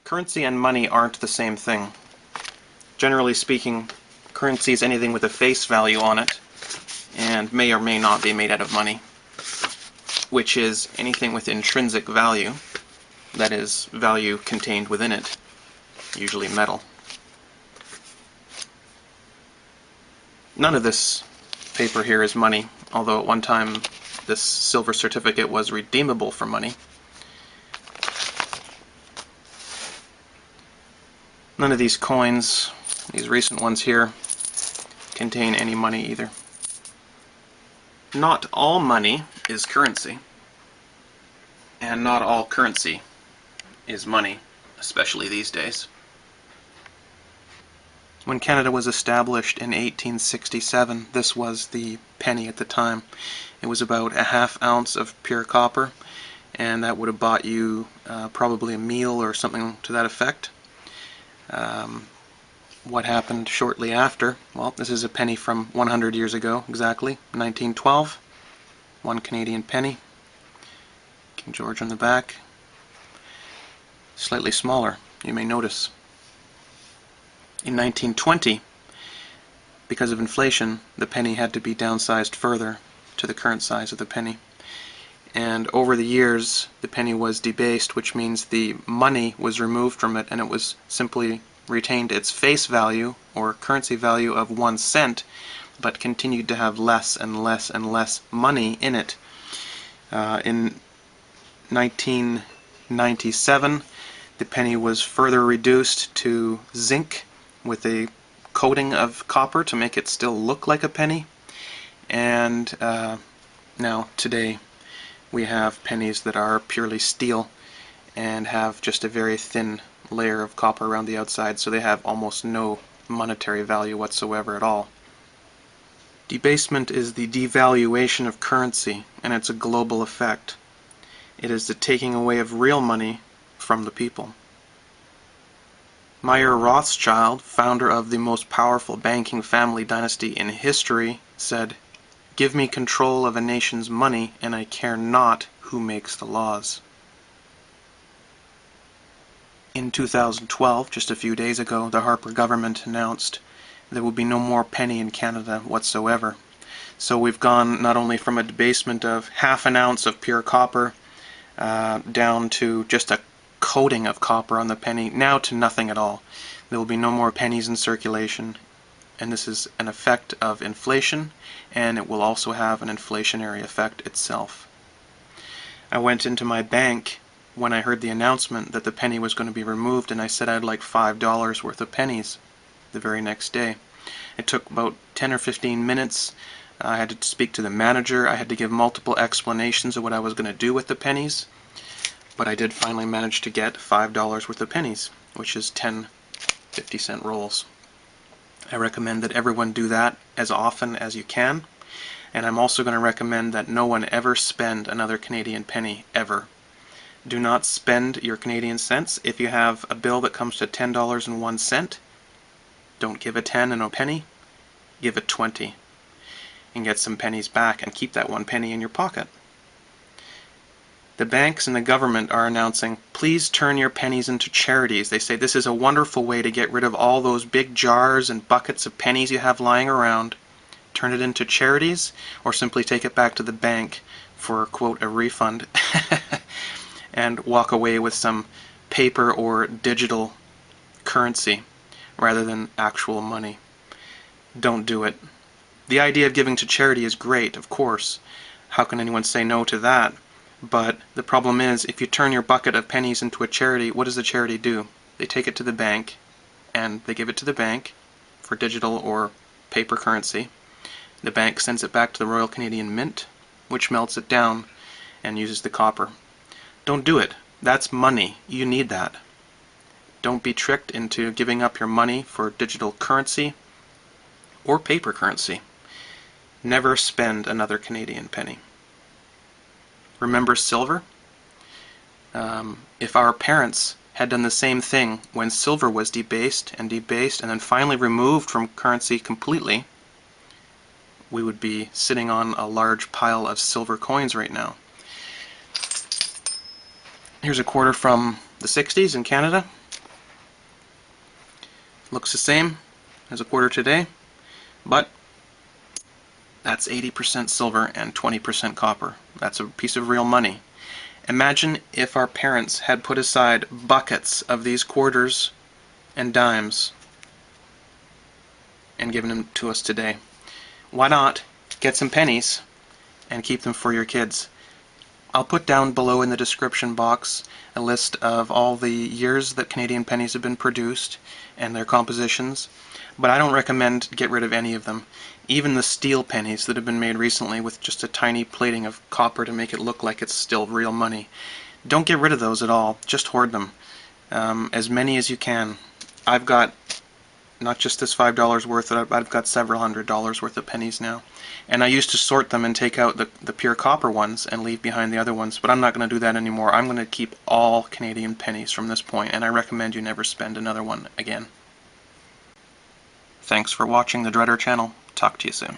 Currency and money aren't the same thing. Generally speaking, currency is anything with a face value on it, and may or may not be made out of money, which is anything with intrinsic value, that is, value contained within it, usually metal. None of this paper here is money, although at one time this silver certificate was redeemable for money. None of these coins, these recent ones here, contain any money either. Not all money is currency, and not all currency is money, especially these days. When Canada was established in 1867, this was the penny at the time. It was about a ½ ounce of pure copper, and that would have bought you probably a meal or something to that effect. What happened shortly after? Well, this is a penny from 100 years ago, exactly, 1912. 1 Canadian penny. King George on the back. Slightly smaller, you may notice. In 1920, because of inflation, the penny had to be downsized further to the current size of the penny. And over the years, the penny was debased, which means the money was removed from it and it was simply retained its face value, or currency value, of 1 cent, but continued to have less and less and less money in it. In 1997, the penny was further reduced to zinc with a coating of copper to make it still look like a penny. And now, today, we have pennies that are purely steel and have just a very thin layer of copper around the outside, so they have almost no monetary value whatsoever at all. Debasement is the devaluation of currency, and it's a global effect. It is the taking away of real money from the people. Mayer Rothschild, founder of the most powerful banking family dynasty in history, said, "Give me control of a nation's money, and I care not who makes the laws." In 2012, just a few days ago, the Harper government announced there will be no more penny in Canada whatsoever. So we've gone not only from a debasement of ½ ounce of pure copper down to just a coating of copper on the penny, now to nothing at all. There will be no more pennies in circulation, and this is an effect of inflation, and it will also have an inflationary effect itself. I went into my bank when I heard the announcement that the penny was going to be removed, and I said I'd like $5 worth of pennies the very next day. It took about 10 or 15 minutes. I had to speak to the manager. I had to give multiple explanations of what I was going to do with the pennies, but I did finally manage to get $5 worth of pennies, which is 10 50-cent rolls. I recommend that everyone do that as often as you can, and I'm also going to recommend that no one ever spend another Canadian penny, ever. Do not spend your Canadian cents. If you have a bill that comes to $10.01, don't give a 10 and a penny, give it 20 and get some pennies back and keep that 1 penny in your pocket. The banks and the government are announcing, please turn your pennies into charities. They say this is a wonderful way to get rid of all those big jars and buckets of pennies you have lying around. Turn it into charities, or simply take it back to the bank for, quote, a refund and walk away with some paper or digital currency rather than actual money. Don't do it. The idea of giving to charity is great, of course. How can anyone say no to that? But the problem is, if you turn your bucket of pennies into a charity, what does the charity do? They take it to the bank, and they give it to the bank for digital or paper currency. The bank sends it back to the Royal Canadian Mint, which melts it down and uses the copper. Don't do it. That's money. You need that. Don't be tricked into giving up your money for digital currency or paper currency. Never spend another Canadian penny. Remember silver? If our parents had done the same thing when silver was debased and then finally removed from currency completely, we would be sitting on a large pile of silver coins right now. Here's a quarter from the 60s in Canada. Looks the same as a quarter today, but that's 80% silver and 20% copper. That's a piece of real money. Imagine if our parents had put aside buckets of these quarters and dimes and given them to us today. Why not get some pennies and keep them for your kids? I'll put down below in the description box a list of all the years that Canadian pennies have been produced and their compositions, but I don't recommend get rid of any of them. Even the steel pennies that have been made recently with just a tiny plating of copper to make it look like it's still real money. Don't get rid of those at all, just hoard them. As many as you can. I've got not just this $5 worth, I've got several $100 worth of pennies now. And I used to sort them and take out the pure copper ones and leave behind the other ones, but I'm not going to do that anymore. I'm going to keep all Canadian pennies from this point, and I recommend you never spend another one again. Thanks for watching the Dreader channel. Talk to you soon.